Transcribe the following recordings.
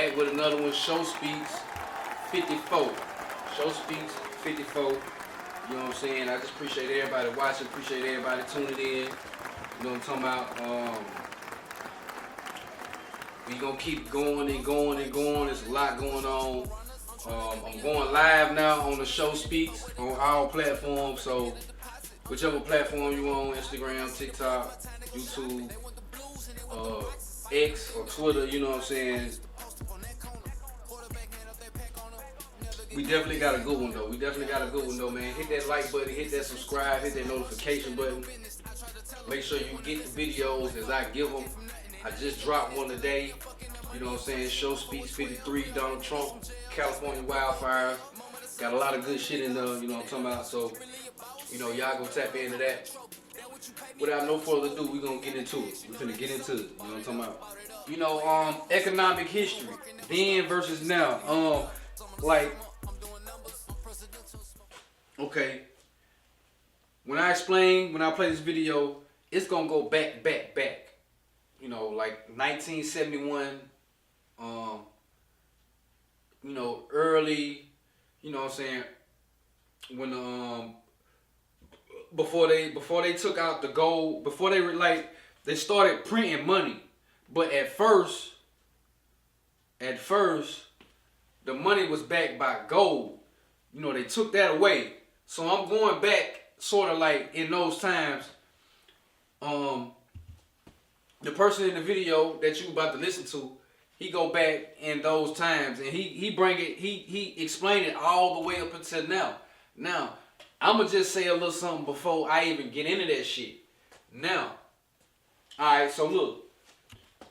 Back with another one, Show Speaks 54. Show Speaks 54. You know what I'm saying? I just appreciate everybody watching, appreciate everybody tuning in. You know what I'm talking about? We gonna keep going and going and going. There's a lot going on. I'm going live now on the Show Speaks on all platforms. So whichever platform you on, Instagram, TikTok, YouTube, X or Twitter, you know what I'm saying? We definitely got a good one though. Man. Hit that like button, hit that subscribe, hit that notification button. Make sure you get the videos as I give them. I just dropped one today. You know what I'm saying? Show Speaks 53, Donald Trump, California wildfires. Got a lot of good shit in there, you know what I'm talking about. So, you know, y'all go tap into that. Without no further ado, we gonna get into it. We're gonna get into it. You know what I'm talking about? You know, economic history, then versus now. Okay. When I play this video, it's gonna go back. You know, like 1971. You know, early. You know what I'm saying? When before they took out the gold, before they started printing money. But at first, the money was backed by gold. You know, they took that away. So I'm going back sort of like in those times. The person in the video that you about to listen to, he go back in those times and he explained it all the way up until now. Now, I'ma just say a little something before I even get into that shit. Now, alright, so look.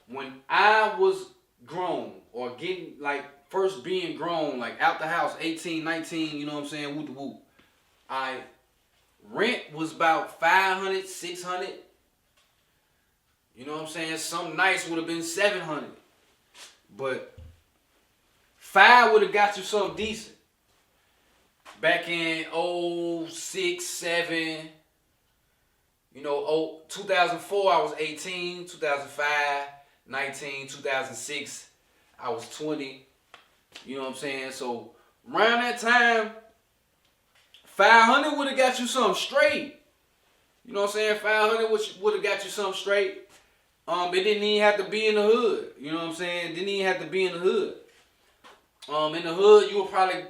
When I was grown, or getting, like, first being grown, like, out the house, 18, 19, you know what I'm saying, whoop the whoop. Rent was about $500, $600. You know what I'm saying? Something nice would have been $700. But $5 would have got you something decent. Back in 06, 07, you know, 2004 I was 18, 2005, 19, 2006 I was 20. You know what I'm saying? So around that time, $500 would have got you something straight. You know what I'm saying? $500 would have got you something straight. It didn't even have to be in the hood. You know what I'm saying? It didn't even have to be in the hood. In the hood, you were probably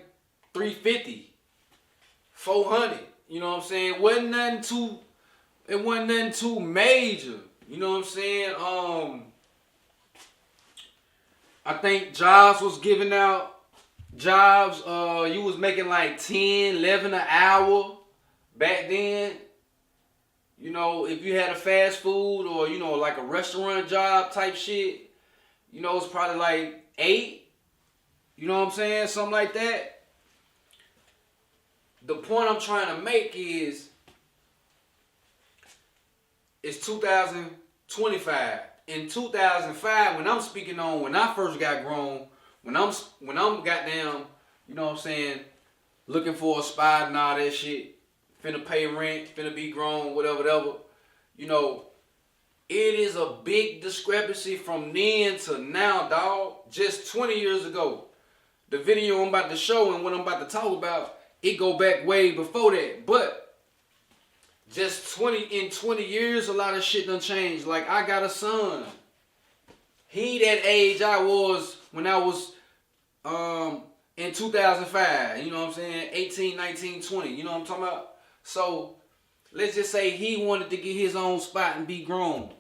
$350, $400. You know what I'm saying? It wasn't nothing too major. You know what I'm saying? I think jobs was giving out jobs. You was making like 10, 11 an hour back then. You know, if you had a fast food or, you know, like a restaurant job type shit, you know, it's probably like 8. You know what I'm saying? Something like that. The point I'm trying to make is, it's 2025. In 2005, when I'm speaking on, when I first got grown, when I'm goddamn, you know what I'm saying, looking for a spot and all that shit, finna pay rent, finna be grown, whatever, you know, it is a big discrepancy from then to now, dog. Just 20 years ago. The video I'm about to show and what I'm about to talk about, it go back way before that. But just 20 years, a lot of shit done changed. Like, I got a son. He that age I was when I was in 2005. You know what I'm saying? 18, 19, 20. You know what I'm talking about? So, let's just say he wanted to get his own spot and be grown.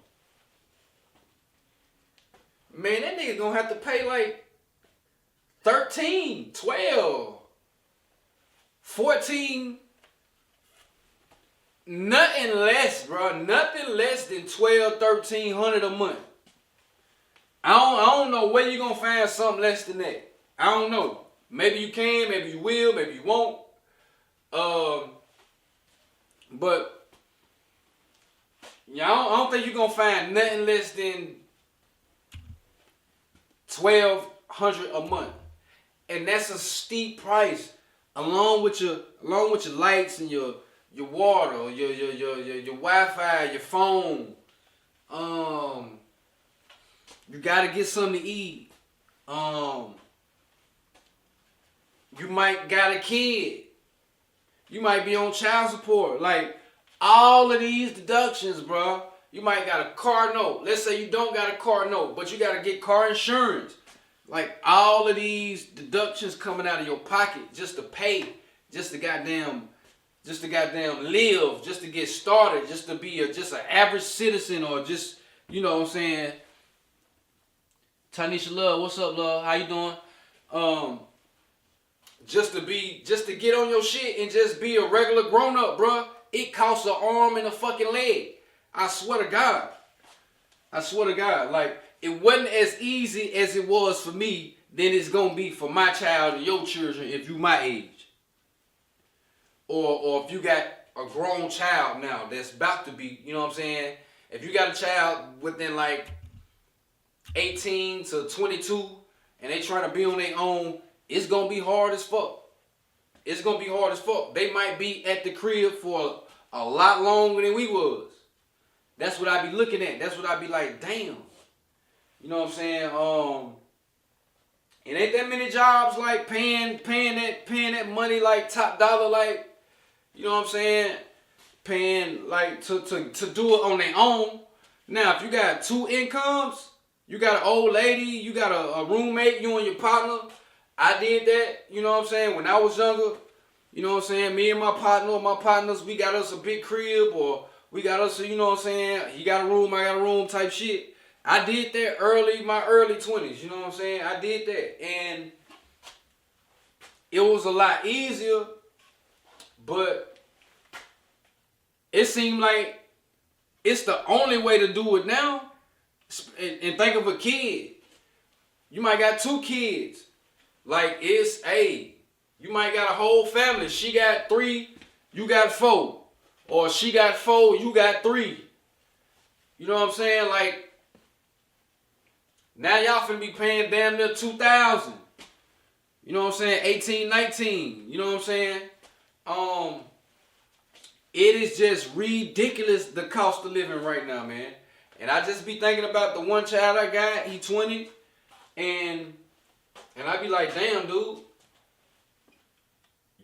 Man, that nigga gonna have to pay like 13, 12, 14. Nothing less, bro. Nothing less than $1,200, $1,300 a month. I don't know where you gonna find something less than that. I don't know. Maybe you can, maybe you will, maybe you won't. But yeah, I don't think you're gonna find nothing less than $1,200 a month, and that's a steep price. Along with your lights and your water, your Wi-Fi, your phone. You gotta get something to eat. You might got a kid. You might be on child support. Like, all of these deductions, bro. You might got a car note. Let's say you don't got a car note, but you got to get car insurance. Like, all of these deductions coming out of your pocket just to pay, just to goddamn live, just to get started, just to be just an average citizen, or just, you know what I'm saying. Tanisha Love, what's up, love? How you doing? Just to get on your shit and just be a regular grown up, bruh. It costs an arm and a fucking leg. I swear to God. Like, it wasn't as easy as it was for me, then it's gonna be for my child and your children if you my age. Or if you got a grown child now that's about to be, you know what I'm saying? If you got a child within like 18 to 22 and they trying to be on their own, it's gonna be hard as fuck. They might be at the crib for a lot longer than we was. That's what I be looking at. That's what I be like, damn. You know what I'm saying? It ain't that many jobs like paying that money like top dollar, like, you know what I'm saying? Paying like to do it on their own. Now, if you got two incomes, you got an old lady, you got a roommate, you and your partner. I did that, you know what I'm saying, when I was younger. You know what I'm saying? Me and my partners, we got us a big crib, or we got us, you know what I'm saying? He got a room, I got a room type shit. I did that my early 20s, you know what I'm saying? I did that. And it was a lot easier, but it seemed like it's the only way to do it now. And think of a kid. You might got two kids. Like, you might got a whole family. She got 3, you got 4. Or she got 4, you got 3. You know what I'm saying? Like, now y'all finna be paying damn near $2,000. You know what I'm saying? 18, 19. You know what I'm saying? It is just ridiculous, the cost of living right now, man. And I just be thinking about the one child I got. He 20. And I be like, damn, dude.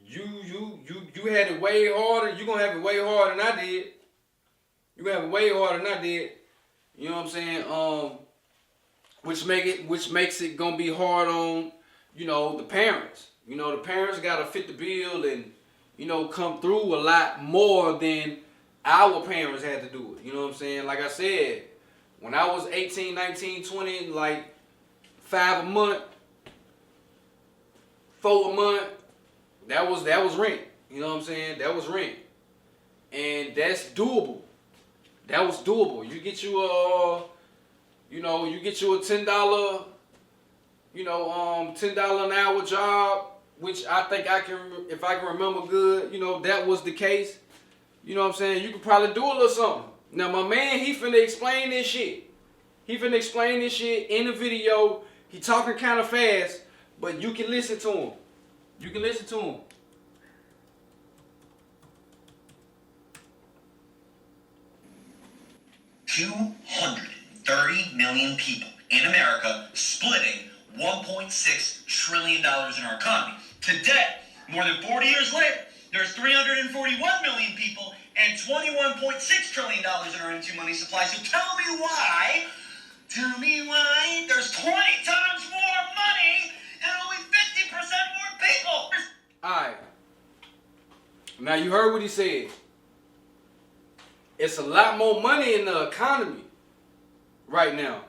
You had it way harder. You gonna have it way harder than I did. You gonna have it way harder than I did. You know what I'm saying? Which makes it gonna be hard on, you know, the parents. You know, the parents gotta fit the bill and, you know, come through a lot more than our parents had to do it. You know what I'm saying? Like I said, when I was 18, 19, 20, like $5 a month, $4 a month, that was rent. You know what I'm saying? That was rent. And that's doable. That was doable. You get you a $10, $10 an hour job, which I think if I can remember good, you know, that was the case. You know what I'm saying? You could probably do a little something. Now, my man, he finna explain this shit. In the video. He talking kind of fast, but you can listen to him. $230 million people in America, splitting $1.6 trillion in our economy. Today, more than 40 years later, there's 341 million people and $21.6 trillion in our M2 money supply. So tell me why there's 20 times more money and only 50% more people. Alright. Now you heard what he said. It's a lot more money in the economy right now.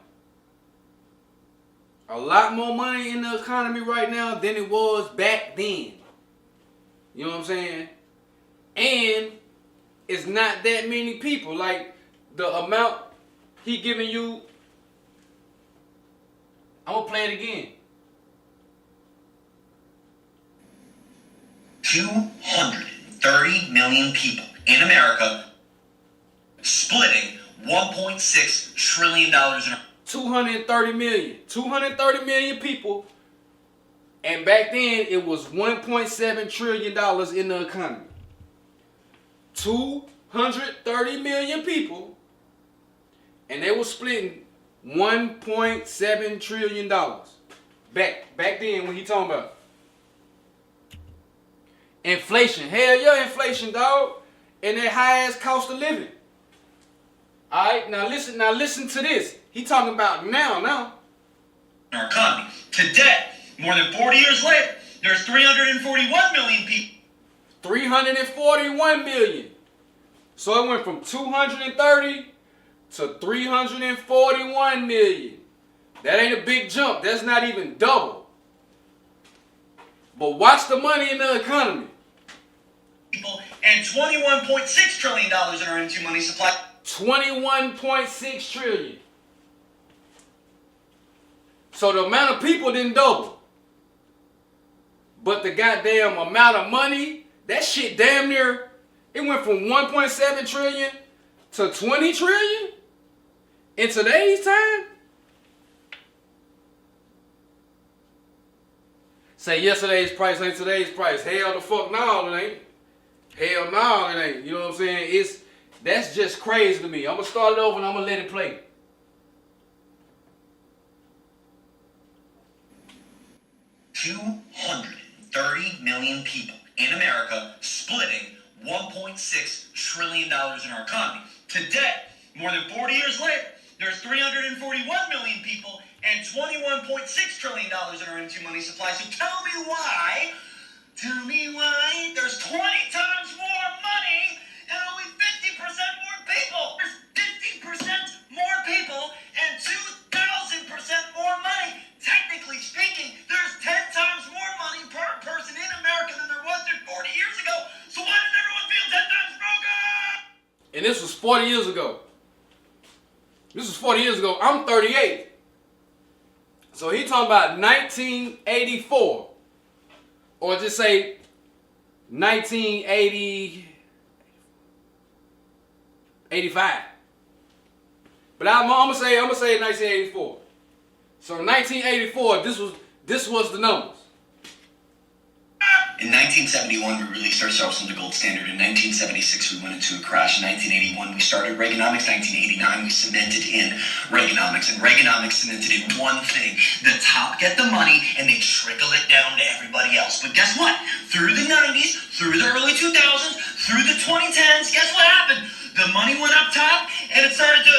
A lot more money in the economy right now than it was back then. You know what I'm saying? And it's not that many people. Like, the amount he giving you, I'm gonna play it again. 230 million people in America, splitting $1.6 trillion in our 230 million people, and back then it was $1.7 trillion in the economy. 230 million people, and they were splitting $1.7 trillion. Back then when he talking about inflation. Hell yeah, inflation, dog. And that high ass cost of living. Alright, now listen to this. He talking about now. Our economy. Today, more than 40 years later, there's 341 million people. 341 million. So it went from 230 to 341 million. That ain't a big jump. That's not even double. But watch the money in the economy. People and $21.6 trillion in our M2 money supply. 21.6 trillion. So the amount of people didn't double. But the goddamn amount of money, that shit damn near, it went from 1.7 trillion to 20 trillion in today's time. Say yesterday's price ain't today's price. Hell the fuck no, it ain't. Hell no, it ain't. You know what I'm saying? That's just crazy to me. I'm gonna start it over and I'm gonna let it play. $230 million people in America, splitting $1.6 trillion in our economy. Today, more than 40 years later, there's 341 million people and $21.6 trillion in our M2 money supply. So tell me why there's 20 times more money and only 50% more people. There's 50% more people and 2,000% more money. Technically speaking, there's 10 times more money per person in America than there was 40 years ago. So why does everyone feel 10 times broken? And this was 40 years ago. This was 40 years ago. I'm 38. So he talking about 1984. Or just say 1980, 85. But I'm gonna say 1984. So 1984, this was the numbers. In 1971, we released ourselves from the gold standard. In 1976, we went into a crash. In 1981, we started Reaganomics. 1989, we cemented in Reaganomics. And Reaganomics cemented in one thing. The top get the money, and they trickle it down to everybody else. But guess what? Through the 90s, through the early 2000s, through the 2010s, guess what happened? The money went up top, and it started to...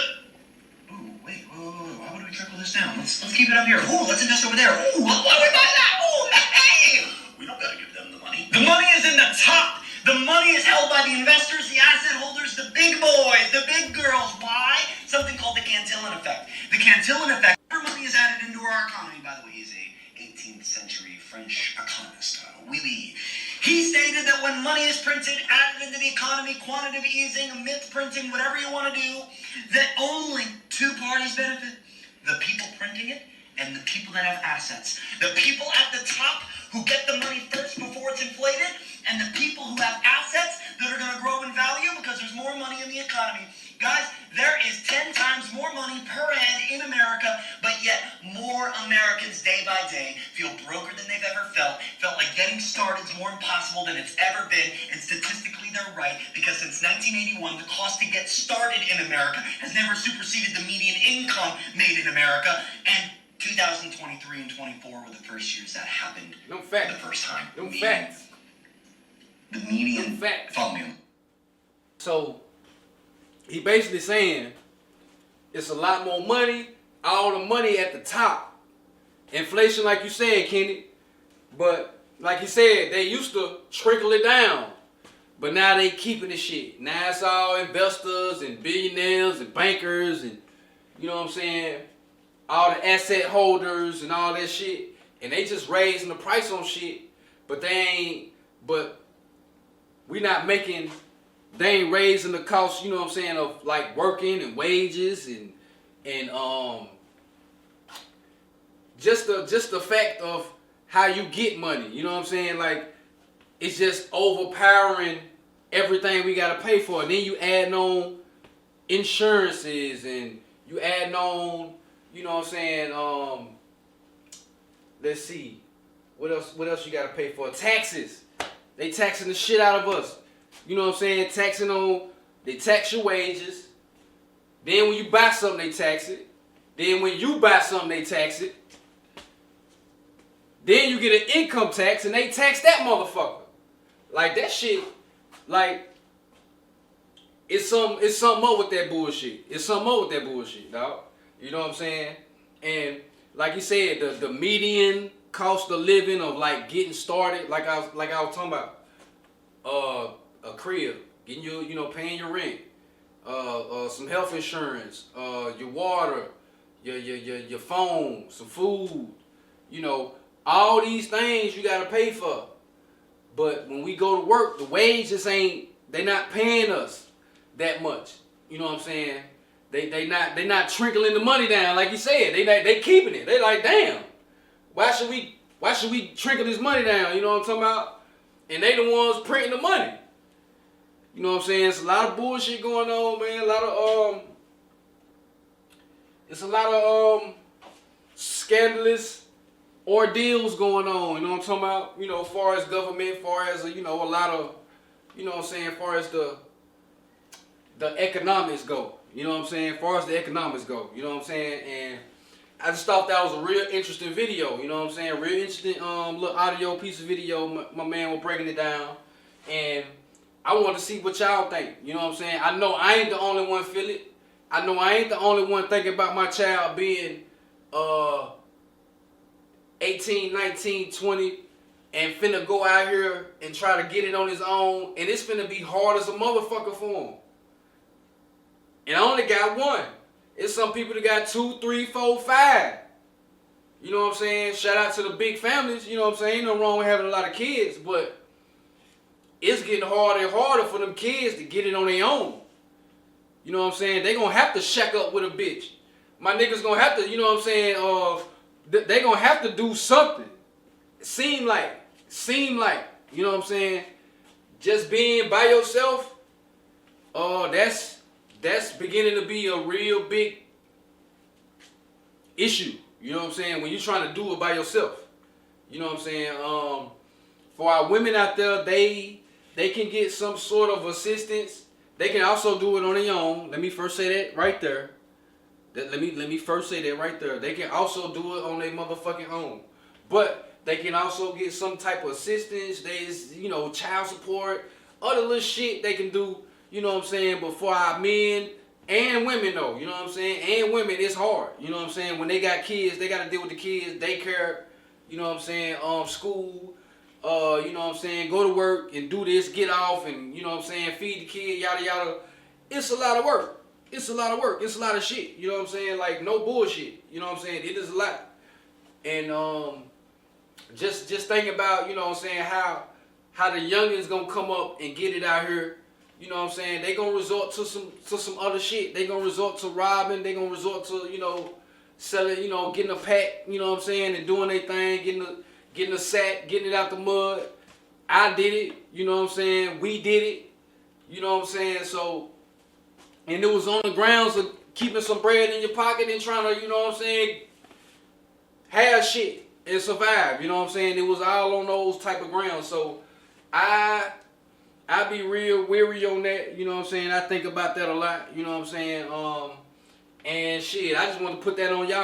Wait, why would we trickle this down? Let's keep it up here. Ooh, let's invest over there. Ooh, why do we buy that? Ooh, hey! We don't gotta give them the money. The money is in the top. The money is held by the investors, the asset holders, the big boys, the big girls. Why? Something called the Cantillon Effect. The Cantillon Effect. Our money is added into our economy. By the way, he's a 18th century French economist. Oui. He stated that when money is printed, added into the economy, quantitative easing, myth printing, whatever you want to do, that only two parties benefit. The people printing it and the people that have assets. The people at the top who get the money first before it's inflated, and the people who have assets that are going to grow in value because there's more money in the economy. Guys, there is 10 times more money per head in America, but yet more Americans day by day feel broker than they've ever felt like getting started is more impossible than it's ever been, and statistically they're right, because since 1981, the cost to get started in America has never superseded the median income made in America, and 2023 and 24 were the first years that happened for the first time. No facts. The median. No facts. Follow me. So he basically saying it's a lot more money, all the money at the top. Inflation, like you said, Kenny. But like you said, they used to trickle it down. But now they keeping the shit. Now it's all investors and billionaires and bankers and, you know what I'm saying, all the asset holders and all that shit. And they just raising the price on shit. But we not making, they ain't raising the cost, you know what I'm saying, of like working and wages and just the fact of how you get money, you know what I'm saying? Like, it's just overpowering everything we gotta pay for. And then you add on insurances and you add on, you know what I'm saying, let's see, what else you gotta pay for? Taxes. They taxing the shit out of us. You know what I'm saying? They tax your wages. Then when you buy something, they tax it. Then when you buy something, they tax it. Then you get an income tax and they tax that motherfucker. Like that shit, like it's something up with that bullshit. It's something up with that bullshit, dog. You know what I'm saying? And like you said, the median cost of living of like getting started, like I was talking about, a crib, getting paying your rent, some health insurance, your water, your phone, some food, all these things you gotta pay for. But when we go to work, the wages they not paying us that much. You know what I'm saying? They not trickling the money down like you said. They keeping it. They like, damn, why should we trickle this money down? You know what I'm talking about? And they the ones printing the money. You know what I'm saying? It's a lot of bullshit going on, man. It's a lot of scandalous ordeals going on. You know what I'm talking about? As far as government, as far as a lot of, what I'm saying, as far as the economics go. You know what I'm saying? As far as the economics go. You know what I'm saying? And I just thought that was a real interesting video. You know what I'm saying? Real interesting little audio piece of video. My man was breaking it down. And I want to see what y'all think. You know what I'm saying? I know I ain't the only one feel it. I know I ain't the only one thinking about my child being 18, 19, 20 and finna go out here and try to get it on his own. And it's finna be hard as a motherfucker for him. And I only got one. It's some people that got 2, 3, 4, 5. You know what I'm saying? Shout out to the big families. You know what I'm saying? Ain't no wrong with having a lot of kids, but it's getting harder and harder for them kids to get it on their own. You know what I'm saying? They gonna have to shack up with a bitch. My niggas gonna have to, you know what I'm saying? They gonna have to do something. Seem like, you know what I'm saying? Just being by yourself, that's beginning to be a real big issue. You know what I'm saying? When you're trying to do it by yourself. You know what I'm saying? For our women out there, they can get some sort of assistance. They can also do it on their own. Let me first say that right there. Let me first say that right there. They can also do it on their motherfucking own. But they can also get some type of assistance. There's, child support, other little shit they can do. You know what I'm saying? But for our men and women though, you know what I'm saying? And women, it's hard. You know what I'm saying? When they got kids, they got to deal with the kids, daycare, you know what I'm saying? School, you know what I'm saying? Go to work and do this, get off and, you know what I'm saying? Feed the kid, yada, yada. It's a lot of work. It's a lot of work. It's a lot of shit. You know what I'm saying? Like no bullshit. You know what I'm saying? It is a lot. And just think about, you know what I'm saying, how the youngins gonna come up and get it out here. You know what I'm saying? They gonna resort to some other shit. They gonna resort to robbing. They gonna resort to, selling, getting a pack, you know what I'm saying, and doing their thing, getting a sack, getting it out the mud. I did it, you know what I'm saying? We did it, you know what I'm saying? So, and it was on the grounds of keeping some bread in your pocket and trying to, you know what I'm saying, have shit and survive, you know what I'm saying? It was all on those type of grounds. So, I be real weary on that, you know what I'm saying? I think about that a lot, you know what I'm saying? And shit, I just want to put that on y'all.